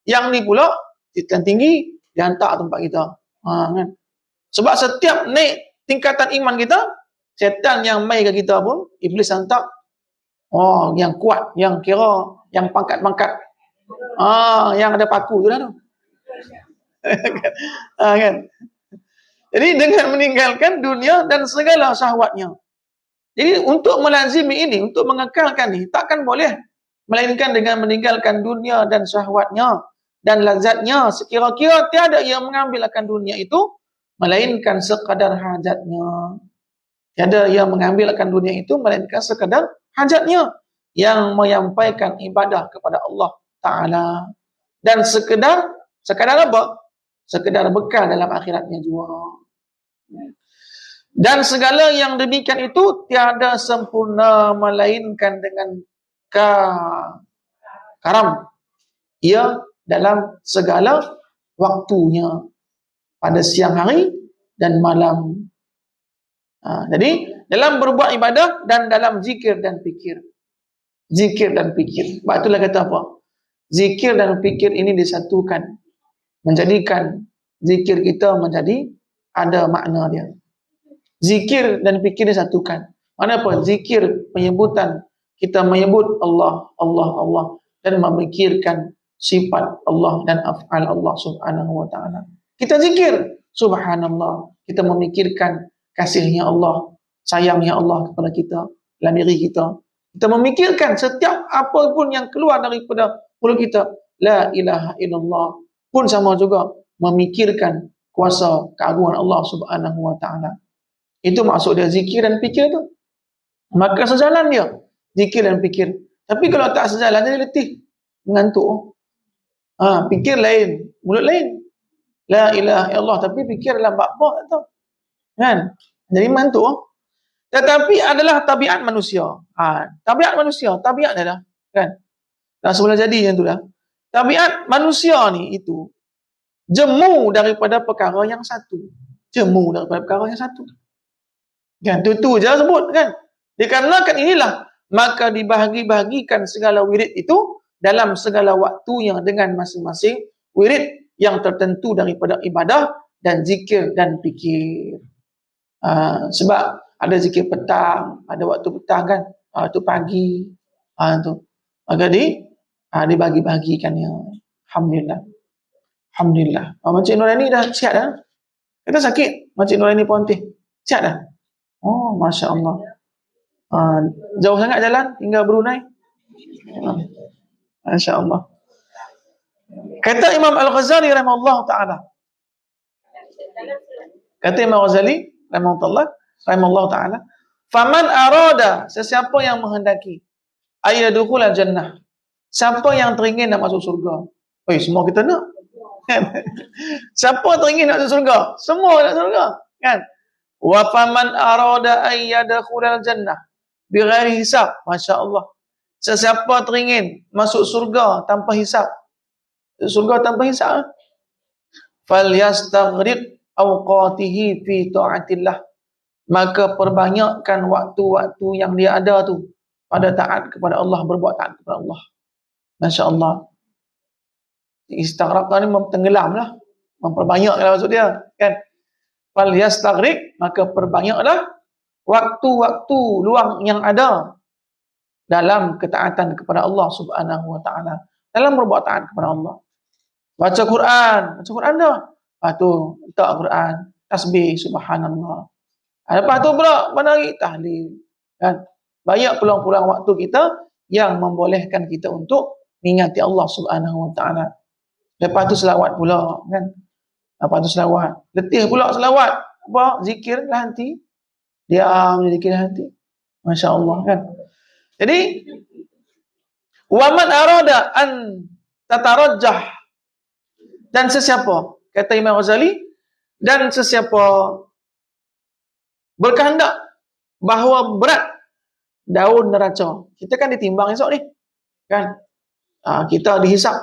Yang ni pula syaitan tinggi dia hantar tempat kita. Kan? Sebab setiap naik tingkatan iman kita, syaitan yang mai ke kita pun iblis hantar yang kuat, yang kira, yang pangkat-pangkat. Yang ada paku tu lah tu. Kan? Jadi dengan meninggalkan dunia dan segala syahwatnya. Jadi untuk melazimi ini, untuk mengekalkan ini, takkan boleh melainkan dengan meninggalkan dunia dan syahwatnya dan lazatnya. Sekira-kira tiada yang mengambil akan dunia itu melainkan sekadar hajatnya. Tiada yang mengambil akan dunia itu melainkan sekadar hajatnya, yang menyampaikan ibadah kepada Allah Ta'ala. Dan sekadar apa? Sekadar bekal dalam akhiratnya juga. Dan segala yang demikian itu tiada sempurna melainkan dengan karam. Ia dalam segala waktunya, pada siang hari dan malam. Jadi dalam berbuat ibadah dan dalam zikir dan fikir. Zikir dan fikir. Sebab itulah kata apa? Zikir dan fikir ini disatukan. Menjadikan zikir kita menjadi ada makna dia. Zikir dan fikir disatukan. Mana apa? Zikir penyebutan. Kita menyebut Allah, Allah, Allah. Dan memikirkan sifat Allah dan af'al Allah subhanahu wa ta'ala. Kita zikir. Subhanallah. Kita memikirkan kasihnya Allah, sayangnya Allah kepada kita, dalam diri kita. Kita memikirkan setiap apa pun yang keluar daripada mulut kita. La ilaha illallah. Pun sama juga memikirkan kuasa keagungan Allah subhanahu wa ta'ala. Itu maksud dia zikir dan fikir tu. Maka sejalan dia. Zikir dan fikir. Tapi kalau tak sejalan, dia letih. Mengantuk. Fikir lain. Mulut lain. La ilaha illallah. Tapi fikir dalam bab-bab tak tahu. Kan? Jadi mengantuk. Tetapi adalah tabiat manusia. Tabiat manusia. Tabiat dia dah. Kan? Dah semula jadi yang tu dah. Tabiat manusia ni itu jemu daripada perkara yang satu. Jemu daripada perkara yang satu. Kan? Itu je sebut kan. Dikarenakan inilah maka dibahagi-bahagikan segala wirid itu dalam segala waktunya dengan masing-masing wirid yang tertentu daripada ibadah dan zikir dan fikir. Sebab ada zikir petang, ada waktu petang kan, waktu pagi, tu. Maka dibagi-bagikannya. Alhamdulillah. Alhamdulillah. Makcik Nurani dah sihat dah. Kita sakit, Makcik Nurani Pontih. Sihat dah. Oh, Masya Allah. Jauh sangat jalan hingga Brunei. Masya Allah. Kata Imam Al-Ghazali rahimahullah ta'ala. Kata Imam Al-Ghazali rahimahullah ta'ala. Faman arada, sesiapa yang menghendaki ayyadukul jannah, siapa yang teringin nak masuk surga. Semua kita nak. Kan? Siapa teringin nak masuk surga? Semua nak surga. Kan? Wa faman arada ayyadukul jannah bighairi hisab. Masya Allah. Sesiapa teringin masuk surga tanpa hisab. Surga tanpa hisab. Falyastaghriq awqatihi fi ta'atillah. Maka perbanyakkan waktu-waktu yang dia ada tu pada taat kepada Allah, berbuat taat kepada Allah. Masya Allah. Istighraq ni tenggelamlah, memperbanyaklah maksud dia, kan? Fal yastaghriq, maka perbanyaklah waktu-waktu luang yang ada dalam ketaatan kepada Allah Subhanahu wa taala, dalam berbuat taat kepada Allah. Baca Quran dah. Lepas tu letak Quran, tasbih subhanallah. Lepas tu pula menari tahlil. Kan? Banyak peluang-peluang waktu kita yang membolehkan kita untuk mengingati Allah Subhanahu wa taala. Lepas tu selawat pula, kan? Lepas tu selawat. Letih pula selawat. Apa? Zikir lah hati. Diam zikir hati. Masya Allah, kan? Jadi wa man arada an tatarajjah, dan sesiapa, kata Imam Ghazali, dan sesiapa berkehendak bahawa berat daun neraca. Kita kan ditimbang esok ni, kan? Kita dihisap.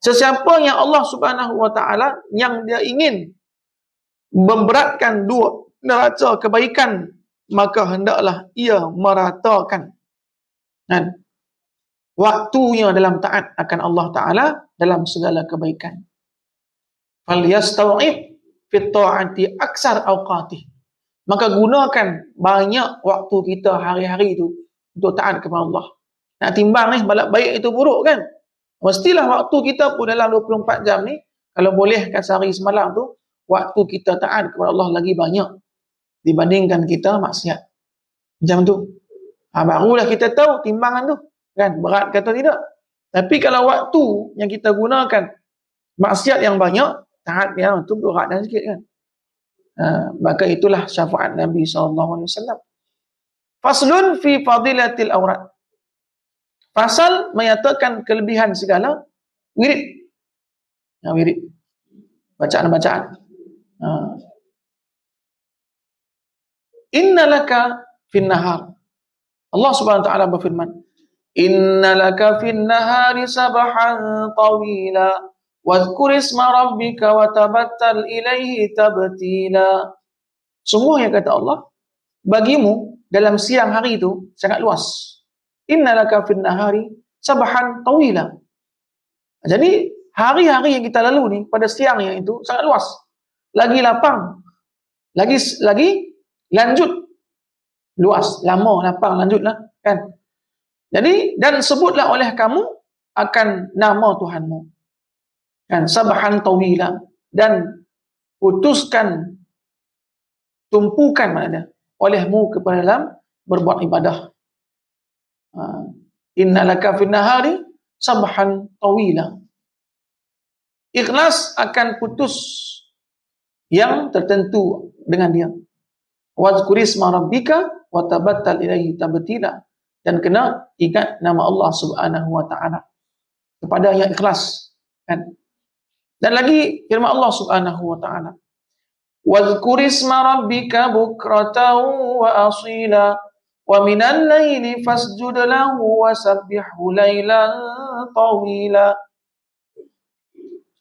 Sesiapa yang Allah Subhanahu wa taala yang dia ingin memberatkan dua neraca kebaikan, maka hendaklah ia meratakan, kan, waktunya dalam taat akan Allah Taala dalam segala kebaikan. Falyastaw'ib fi ta'ati aksar awqatih. Maka gunakan banyak waktu kita hari-hari itu untuk taat kepada Allah. Nak timbang ni, baik itu buruk, kan? Mestilah waktu kita pun dalam 24 jam ni, kalau bolehkan sehari semalam tu, waktu kita taat kepada Allah lagi banyak dibandingkan kita maksiat. Macam tu. Barulah kita tahu timbangan tu, kan? Berat kata tidak. Tapi kalau waktu yang kita gunakan maksiat yang banyak, taat yang tu berat dan sikit, kan? Maka itulah syafaat Nabi SAW. Faslun fi fadilatil awrat. Pasal menyatakan kelebihan segala wirid. Wirid. Bacaan-bacaan. Innalaka fin nahar. Allah Subhanahu wa taala berfirman, Innalaka fin nahari sabahan tawila wadhkur isma rabbika wa tabattal ilaihi tabtila. Sungguhnya, kata Allah, bagimu dalam siang hari itu sangat luas. Innalaka fin nahari sabahan tawila. Jadi hari-hari yang kita lalu ni pada siang yang itu sangat luas. Lagi lapang. Lagi lanjut. Luas, lama, lapang, lanjutlah, kan? Jadi, dan sebutlah oleh kamu akan nama Tuhanmu. Kan, sabahan tawila, dan putuskan, tumpukan maknanya olehmu kepada dalam berbuat ibadah. Innalaka fin nahari sabahan tawila. Ikhlas akan putus yang tertentu dengan dia. Wadhkur isma rabbika wa tabattal ilaihi tabtila, dan kena ingat nama Allah Subhanahu wa taala kepada yang ikhlas, kan? Dan lagi firman Allah Subhanahu wa taala, wadhkur isma rabbika bukratan wa asila wa minal laili fasjud lahu wa sabbihhu lailan tawila.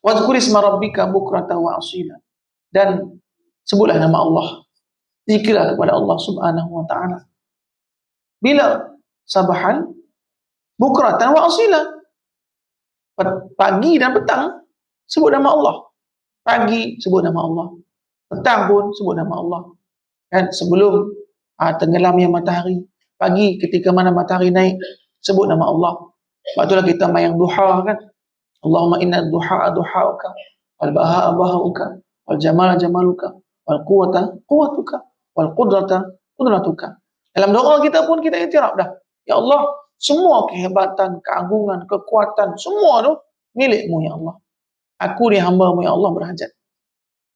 Wadhkur isma rabbika bukratan wa asila, dan sebutlah nama Allah, zikirlah kepada Allah Subhanahu wa taala. Bila? Sabahan, bukratan wa asila. Pagi dan petang sebut nama Allah. Pagi sebut nama Allah. Petang pun sebut nama Allah. Kan, sebelum tenggelamnya matahari, pagi ketika mana matahari naik, sebut nama Allah. Sebab itulah kita mayang duha, kan? Allahumma inna duha duhauka wal baha bahauka wal jamal jamaluka wal quwwata quwwatuka wal qudrata qudratuka Dalam doa kita pun kita iktiraf dah. Ya Allah, semua kehebatan, keagungan, kekuatan, semua tu milik-Mu ya Allah. Aku ni hamba-Mu ya Allah berhajat.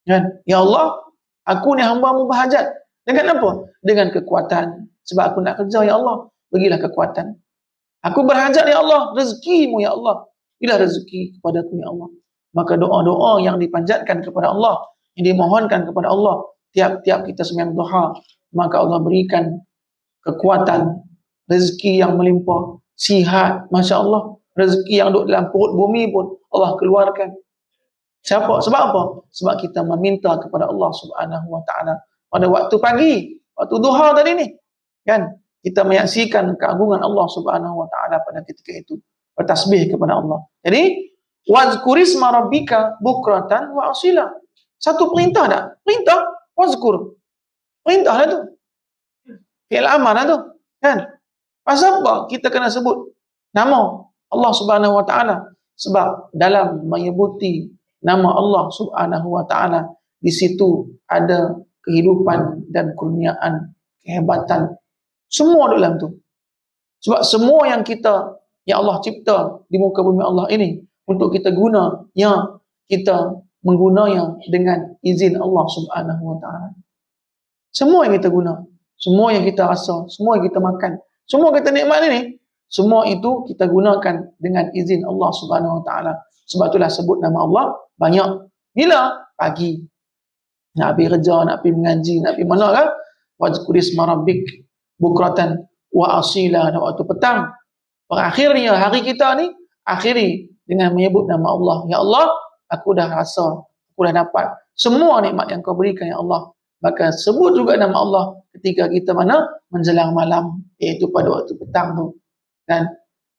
Kan? Ya Allah, aku ni hamba-Mu berhajat. Dengan apa? Dengan kekuatan. Sebab aku nak kerja ya Allah, bagilah kekuatan. Aku berhajat ya Allah, rezeki-Mu ya Allah. Bila rezeki kepadaku ya Allah. Maka doa-doa yang dipanjatkan kepada Allah, yang dimohonkan kepada Allah, tiap-tiap kita sembahyang duha, maka Allah berikan kekuatan, rezeki yang melimpah, sihat, Masya Allah. Rezeki yang duduk dalam perut bumi pun Allah keluarkan. Siapa? Sebab apa? Sebab kita meminta kepada Allah Subhanahu Wa Taala pada waktu pagi, waktu duha tadi ni, kan? Kita menyaksikan keagungan Allah Subhanahu Wa Taala pada ketika itu, bertasbih kepada Allah. Jadi, wazkurisma rabbika bukratan wa asila. Satu perintah tak? Perintah wazkur. Perintah lah tu. Fi'il amar lah tu. Kan? Pasal apa kita kena sebut nama Allah Subhanahu Wa Taala? Sebab dalam menyebuti nama Allah Subhanahu Wa Taala, di situ ada kehidupan dan kurniaan, kehebatan. Semua dalam tu. Sebab semua yang Allah cipta di muka bumi Allah ini untuk kita guna, yang kita menggunanya dengan izin Allah Subhanahu Wa Taala. Semua yang kita guna, semua yang kita rasa, semua yang kita makan, semua kita nikmat ini, semua itu kita gunakan dengan izin Allah Subhanahu Wa Taala. Sebab itulah sebut nama Allah banyak. Bila? Pagi. Nak pergi kerja, nak pergi mengaji, nak pergi mana kan? Wazkurisma rabbik bukratan wa asila. Dan waktu petang. Berakhirnya hari kita ni, akhiri dengan menyebut nama Allah. Ya Allah, aku dah rasa, aku dah dapat semua nikmat yang kau berikan ya Allah. Maka sebut juga nama Allah ketika kita mana? Menjelang malam, iaitu pada waktu petang tu. Dan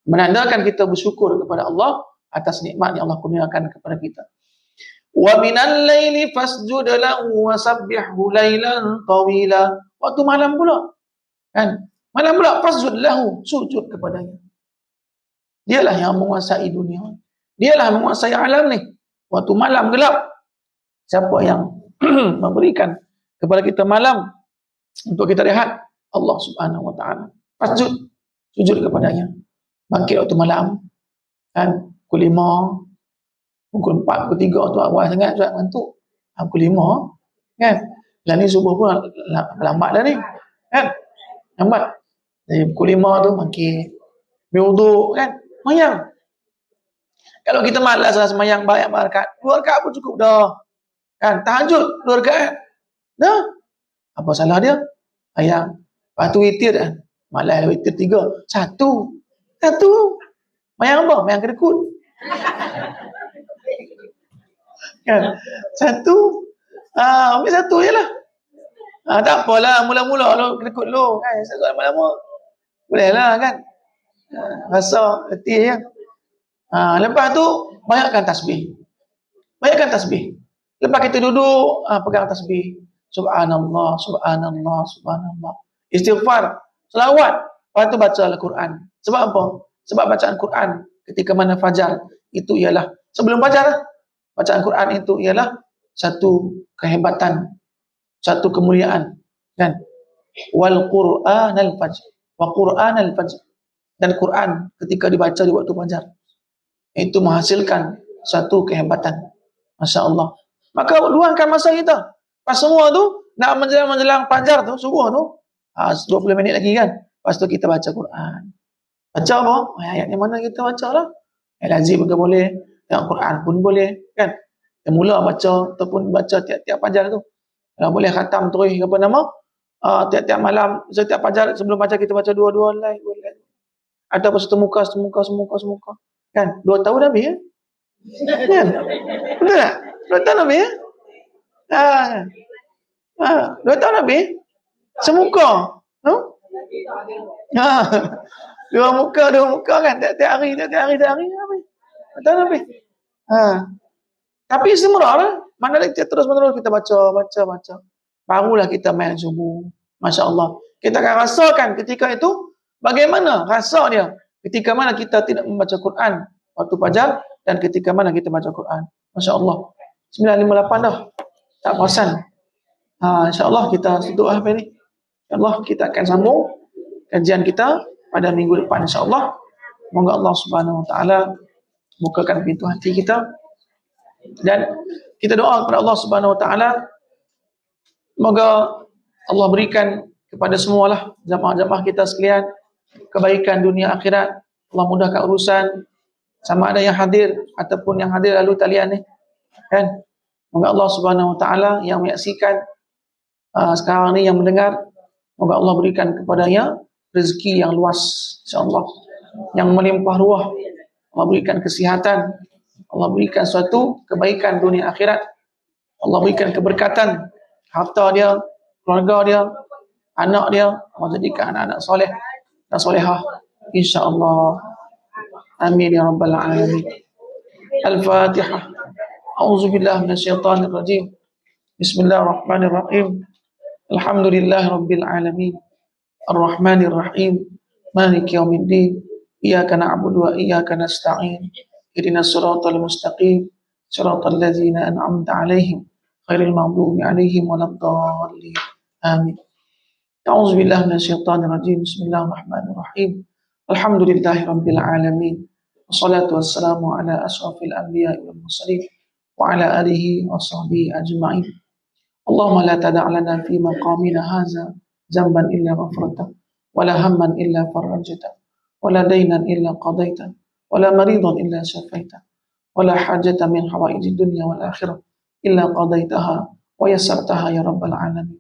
menandakan kita bersyukur kepada Allah atas nikmat yang Allah kurniakan kepada kita. Wa minal laili fasjud lahu wasabbihu lailan tawila. Waktu malam pula. Kan? Malam pula fasjud lahu, sujud kepadanya. Dialah yang menguasai dunia. Dialah yang menguasai alam ni. Waktu malam gelap, siapa yang memberikan kepada kita malam untuk kita rehat? Allah Subhanahu Wa Taala. Fasjud, sujud kepadanya. Bangkit waktu malam, kan? Pukul 5, pukul 4, pukul 3 tu awal sangat surat ngantuk. Pukul 5, kan? Lah ni subuh pun lambat dah ni. Kan? Lambat. Jadi pukul 5 tu bangkit, berwuduk, kan? Semayang. Kalau kita malas lah semayang banyak rakaat, 2 rakaat pun cukup dah. Kan? Tahajud 2 rakaat. Dah. Apa salah dia? Sayang. Lepas tu witir kan? Malas witir 3. Satu. Mayang apa? Mayang kedekut. Kan? Satu. Ambil satu je lah. Tak apalah. Mula-mula lo kedekut lo. Kan? Satu lama-lama. Boleh lah kan? Rasa letih je. Lepas tu, banyakkan tasbih. Lepas kita duduk, pegang tasbih. Subhanallah, subhanallah, subhanallah. Istighfar, selawat. Lepas tu baca Al-Quran. Sebab apa? Sebab bacaan Quran ketika mana fajar, itu ialah, sebelum fajar, bacaan Quran itu ialah satu kehebatan, satu kemuliaan. Kan? Wal Qur'anal fajr. Wa Qur'anal fajr. Dan Quran ketika dibaca di waktu fajar, itu menghasilkan satu kehebatan. Masya Allah. Maka luangkan masa kita. Pas semua tu, nak menjelang fajar tu, subuh tu, 20 minit lagi kan. Lepas tu kita baca Quran. Baca apa? Ayat yang mana kita baca lah. Ayat lazim juga boleh. Tengok Quran pun boleh. Kan? Kita mula baca, ataupun baca tiap-tiap fajar tu. Kalau boleh khatam terus, apa nama? Tiap-tiap malam, setiap fajar, sebelum fajar kita baca dua-dua line. Ataupun satu muka. Kan? 2 tahun habis ya? Kan? Betul tak? 2 tahun habis ya? 2 tahun habis? Semuka? Dua muka kan? Tiap hari habis. 2 tahun habis? Tapi semua lah. Mana lagi terus-menerus kita baca. Barulah kita main subuh. Masya Allah. Kita akan rasakan ketika itu, bagaimana rasa dia ketika mana kita tidak membaca Quran waktu fajar, dan ketika mana kita baca Quran. Masya Allah. 9.58 dah. Tak bosan. InsyaAllah kita tutup apa ni. Ya Allah, kita akan sambung kajian kita pada minggu depan insya-Allah. Semoga Allah Subhanahu wa taala bukakan pintu hati kita dan kita doa kepada Allah Subhanahu wa taala semoga Allah berikan kepada semualah jamaah-jamaah kita sekalian kebaikan dunia akhirat. Allah mudahkan urusan sama ada yang hadir ataupun yang hadir lalu talian ni kan. Semoga Allah Subhanahu wa taala yang menyaksikan sekarang ni yang mendengar, semoga Allah berikan kepadanya rezeki yang luas insya-Allah, yang melimpah ruah. Allah berikan kesihatan, Allah berikan suatu kebaikan dunia akhirat, Allah berikan keberkatan harta dia, keluarga dia, anak dia, Allah jadikan anak-anak soleh dan solehah insya-Allah. Amin ya rabbal alamin. Al-Fatihah. A'udzubillahi minasyaitonir rajim. Bismillahirrahmanirrahim. Alhamdulillahirabbil alamin. Ar-Rahmanir Rahim. Maliki yaumiddin. Iyyaka na'budu wa iyyaka nasta'in. Ihdinas siratal mustaqim. Siratal ladzina an'amta 'alaihim ghairil maghdubi 'alaihim waladdallin. Amin. A'udzubillahi minasyaitonir rajim. Bismillahirrahmanirrahim. Alhamdulillahirabbil alamin. Wassalatu wassalamu ala asyrafil anbiya'i wal mursalin wa ala alihi wa sahbihi ajma'in. Allahumma la tada' lana fi maqamina hadza zamban illa ghafarta wa la hamman illa farajta wa la daynan illa qadaita wa la maridan illa shafaita wa la hajata min hawaijid dunya wal akhirah illa qadaitaha wa yassartaha ya rabbal alamin.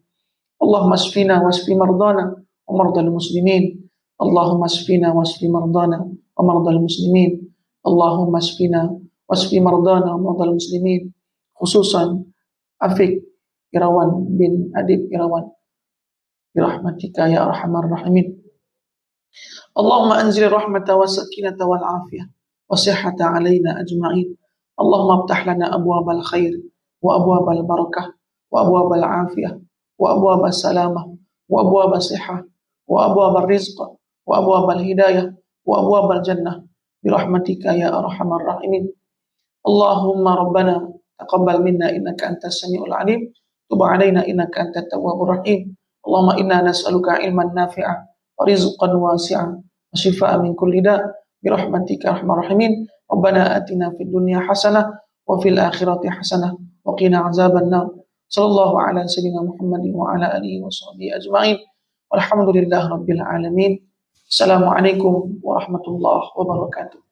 Allahumma shfina wasfi mardana wa mardal muslimin. Allahumma shfina wasfi mardana wa mardal muslimin. Allahumma shfina wasfi mardana wa mardal muslimin, khususan Afiq Irawan bin Adib Irawan birahmatika ya arhamar rahimin. Allahumma anzil rahmata wa sakinata wal afiyah wa sihhata alaina ajma'in. Allahumma aftah lana abwabal khair wa abwabal barakah wa abwabal afiyah wa abwabal salamah wa abwabal sihhah wa abwabal rizq wa abwabal hidayah wa abwabal jannah birahmatika ya arhamar rahimin. Allahumma rabbana taqabbal minna innaka antas samiul alim. Tub 'alaina innaka antat tawwabur rahim. Allahumma inna nas'aluka ilman nafi'a wa rizqan wasi'a wa shifaa'an min kulli da' bi rahmatika arhamar rahimin. Rabbana atina fid dunya hasanah wa fil akhirati hasanah wa qina 'adzaban nar. Sallallahu ala sayyidina Muhammadin wa ala alihi wa sahbihi ajma'in. Walhamdulillahirabbil alamin. Assalamualaikum warahmatullahi wabarakatuh.